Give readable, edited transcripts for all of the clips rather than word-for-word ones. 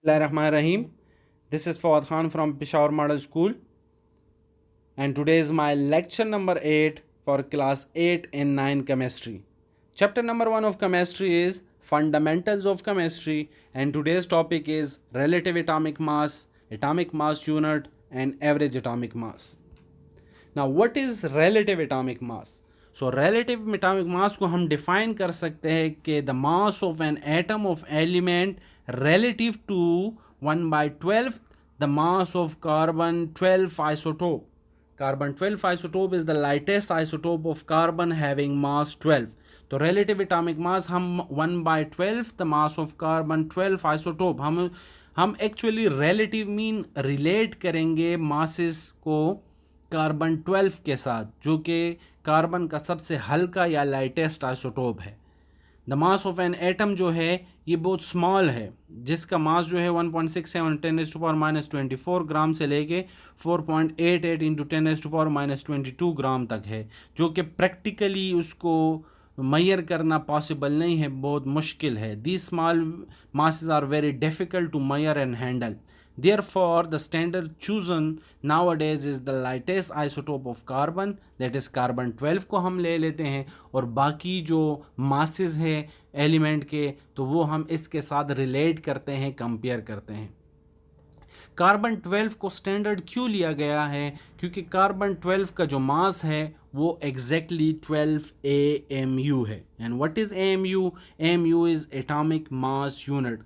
Bismillahirrahmanirrahim. This is Fawad Khan from Peshawar Model School, and today is my lecture number 8 for class 8 and 9 chemistry. Chapter number 1 of chemistry is fundamentals of chemistry, and today's topic is relative atomic mass unit, and average atomic mass. Now what is relative atomic mass? So relative atomic mass को हम define कर सकते हैं कि the mass of an atom of element relative to 1 by 12 the mass of carbon 12 isotope. Carbon 12 isotope is the lightest isotope of carbon having mass 12. तो relative atomic mass हम 1 by 12 the mass of carbon 12 isotope हम actually relative mean relate करेंगे masses को carbon 12 के साथ, जो कि carbon का सबसे हल्का या लाइटेस्ट आइसोटोप है. The mass of an atom जो है ये बहुत स्मॉल है, जिसका मास जो है 1.67 10⁻⁻24 ग्राम से लेके 4.88 इंटू 10⁻⁻22 ग्राम तक है, जो कि प्रैक्टिकली उसको मैयर करना पॉसिबल नहीं है, बहुत मुश्किल है. These small masses are very difficult to measure and handle. Therefore, the standard chosen nowadays is the lightest isotope of carbon, that is carbon 12 को हम ले लेते हैं, और बाकी जो masses है एलिमेंट के तो वो हम इसके साथ रिलेट करते हैं, कंपेयर करते हैं. कार्बन 12 को स्टैंडर्ड क्यों लिया गया है? क्योंकि कार्बन 12 का जो मास है वो एग्जैक्टली 12 AMU है. And what is AMU? AMU is atomic mass unit.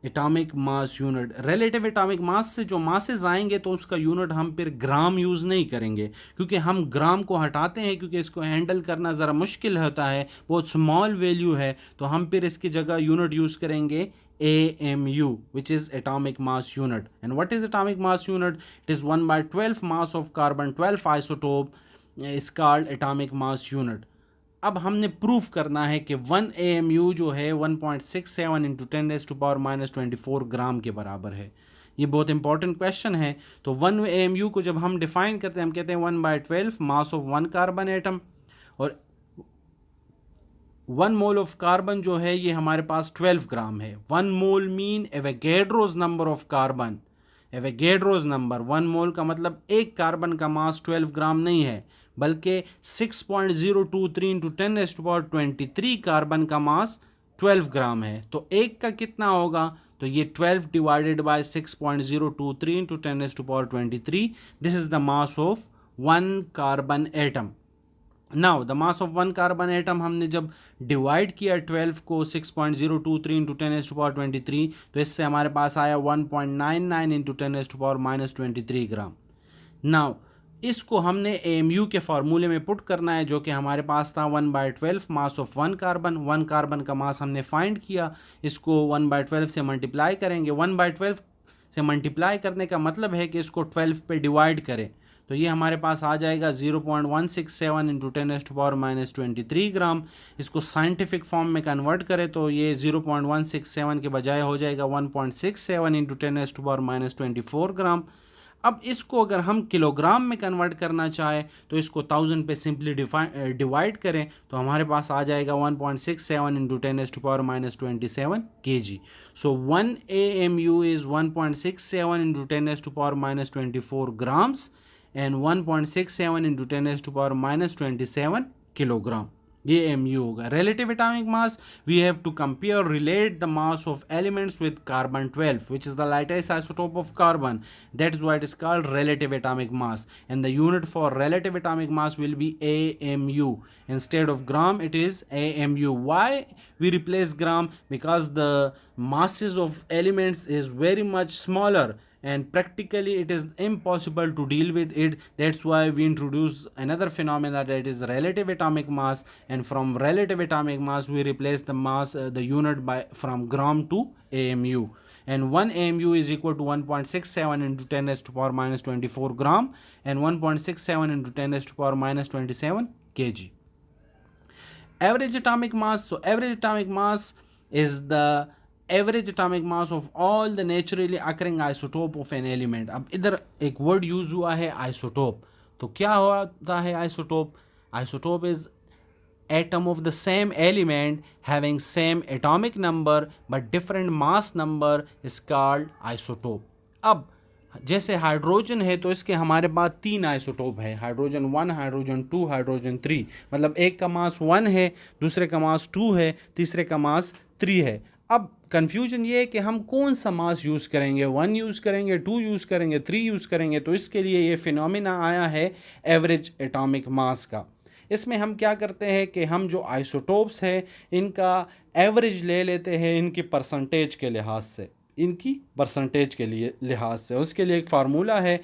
Atomic mass unit, relative atomic मास से जो मासेस आएंगे तो उसका यूनिट हम फिर ग्राम यूज़ नहीं करेंगे, क्योंकि हम ग्राम को हटाते हैं, क्योंकि इसको हैंडल करना ज़रा मुश्किल होता है, बहुत स्मॉल वैल्यू है, तो हम फिर इसकी जगह यूनिट यूज़ करेंगे AMU, which is atomic mass unit. And what is atomic mass unit? It is 1 by 12 mass of carbon 12 isotope is called atomic mass unit. अब हमने प्रूफ करना है कि 1 AMU जो है 1.67 इंटू 10⁻⁻24 ग्राम के बराबर है. ये बहुत इंपॉर्टेंट क्वेश्चन है. तो 1 AMU को जब हम डिफाइन करते हैं, हम कहते हैं 1 by 12 mass of 1 carbon atom, और 1 मोल ऑफ कार्बन जो है ये हमारे पास 12 ग्राम है. 1 mole mean Avogadro's number of carbon. Avogadro's number, 1 mole का मतलब एक कार्बन का मास 12 ग्राम नहीं है, बल्कि 6.023 इंटू 10⁻23 कार्बन का मास 12 ग्राम है. तो एक का कितना होगा? तो ये 12 divided by 6.023 into 10⁻23. This is the mass of 1 carbon atom. Now the mass of 1 carbon atom हमने जब डिवाइड किया 12 को 6.023 इंटू 10⁻23, तो इससे हमारे पास आया 1.99 इंटू 10⁻23 ग्राम. नाउ इसको हमने AMU के फार्मूले में पुट करना है, जो कि हमारे पास था 1 by 12 mass of 1 carbon. 1 carbon का मास हमने फाइंड किया, इसको 1 by 12 से मल्टीप्लाई करेंगे. 1 by 12 से मल्टीप्लाई करने का मतलब है कि इसको 12 पे डिवाइड करें, तो ये हमारे पास आ जाएगा 0.167 इंटू 10⁻⁻23 ग्राम. इसको साइंटिफिक फॉर्म में कन्वर्ट करें तो ये 0.167 के बजाय हो जाएगा 1.67 इंटू 10⁻⁻24 ग्राम. अब इसको अगर हम किलोग्राम में कन्वर्ट करना चाहें तो इसको 1000 पे सिंपली डिवाइड करें, तो हमारे पास आ जाएगा 1.67 into 10⁻⁻27 kg. So 1 AMU is 1.67 into 10⁻⁻24 grams and 1.67 into 10⁻⁻27 kilogram. ये AMU होगा. Relative atomic mass, we have to compare relate the mass of elements with carbon 12 which is the lightest isotope of carbon. That is why it is called relative atomic mass, and the unit for relative atomic mass will be AMU. Instead of gram it is AMU. Why we replace gram? Because the masses of elements is very much smaller, and practically it is impossible to deal with it. That's why we introduce another phenomena, that is relative atomic mass, and from relative atomic mass we replace the mass the unit by from gram to AMU. And 1 AMU is equal to 1.67 into 10⁻⁻24 gram and 1.67 into 10⁻⁻27 kg. Average atomic mass, so average atomic mass is the average atomic mass of all the naturally occurring isotope of an element. अब इधर एक word use हुआ है isotope. तो क्या होता है isotope? Isotope is atom of the same element having same atomic number but different mass number is called isotope. अब जैसे हाइड्रोजन है तो इसके हमारे पास 3 आइसोटोप है, हाइड्रोजन 1, हाइड्रोजन 2, हाइड्रोजन 3। मतलब एक का मास 1 है, दूसरे का मास 2 है, तीसरे का मास 3 है। अब कन्फ्यूजन ये है कि हम कौन सा मास यूज़ करेंगे, 1 यूज़ करेंगे, 2 यूज़ करेंगे, 3 यूज़ करेंगे। तो इसके लिए ये फिनोमिना आया है एवरेज एटॉमिक मास का। इसमें हम क्या करते हैं कि हम जो आइसोटोप्स हैं इनका एवरेज ले लेते हैं इनकी परसेंटेज के लिहाज से, इनकी परसेंटेज के लिए लिहाज से। उसके लिए एक फार्मूला है,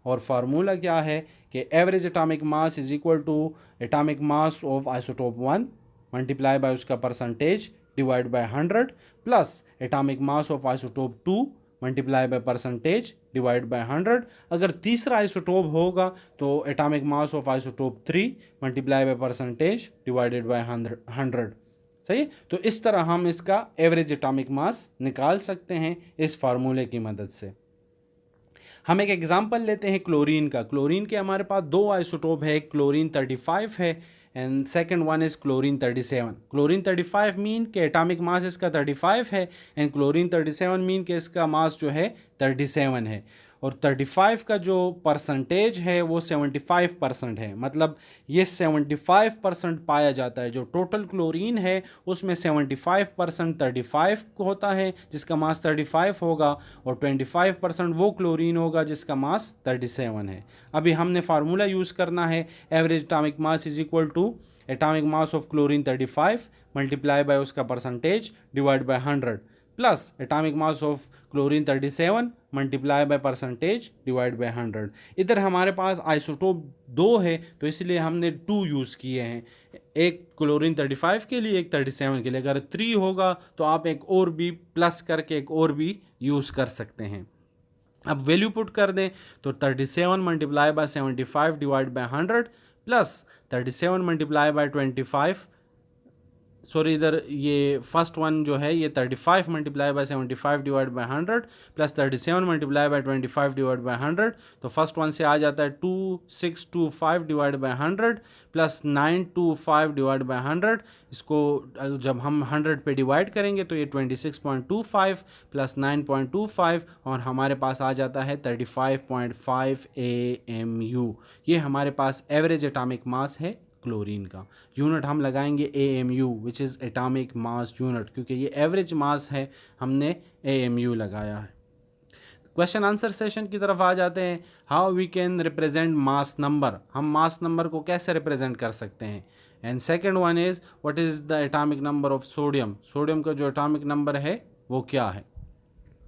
और फार्मूला क्या है कि average atomic mass is equal to atomic mass of isotope 1 multiply by उसका percentage divide by 100 plus atomic mass of isotope 2 multiply by percentage divide by 100। अगर तीसरा आइसोटोप होगा तो atomic mass of isotope 3 multiply by percentage divided by 100। सही। तो इस तरह हम इसका एवरेज एटॉमिक मास निकाल सकते हैं इस फार्मूले की मदद से। हम एक एग्जांपल लेते हैं क्लोरीन का। क्लोरीन के हमारे पास 2 आइसोटोप है, एक क्लोरीन 35 है and second one is chlorine 37। Chlorine 35 mean के एटॉमिक मास इसका 35 है एंड क्लोरीन 37 मीन के इसका मास जो है 37 है। और 35 का जो परसेंटेज है वो 75% है। मतलब ये 75% पाया जाता है। जो टोटल क्लोरीन है उसमें 75% 35 होता है जिसका मास 35 होगा, और 25% वो क्लोरीन होगा जिसका मास 37 है। अभी हमने फार्मूला यूज़ करना है, average atomic mass is equal to atomic mass of chlorine 35 multiply by उसका percentage divide by 100 plus atomic mass of chlorine 37 multiply by percentage divide by 100। इधर हमारे पास आइसोटोप 2 है तो इसलिए हमने 2 यूज़ किए हैं, एक क्लोरीन 35 के लिए, एक 37 के लिए। अगर 3 होगा तो आप एक और भी प्लस करके एक और भी यूज़ कर सकते हैं। अब वैल्यू पुट कर दें तो 37 multiply bye 75 divide by 100 plus 37 multiply bye 25, sorry इधर ये फर्स्ट वन जो है ये 35 multiply bye 75 divide by 100 plus 37 multiply bye 25 divide by 100। तो फर्स्ट वन से आ जाता है 2625 divide by 100 plus 925 divide by 100। इसको जब हम 100 पे डिवाइड करेंगे तो ये 26.25 प्लस 9.25 और हमारे पास आ जाता है 35.5 AMU। ये हमारे पास एवरेज एटॉमिक मास है क्लोरीन का। यूनिट हम लगाएंगे AMU which is atomic mass unit, क्योंकि ये एवरेज मास है हमने AMU लगाया है। क्वेश्चन आंसर सेशन की तरफ आ जाते हैं। How we can represent mass number, हम मास नंबर को कैसे रिप्रेजेंट कर सकते हैं। And second one is what is the atomic number of sodium, sodium का जो एटॉमिक नंबर है वो क्या है।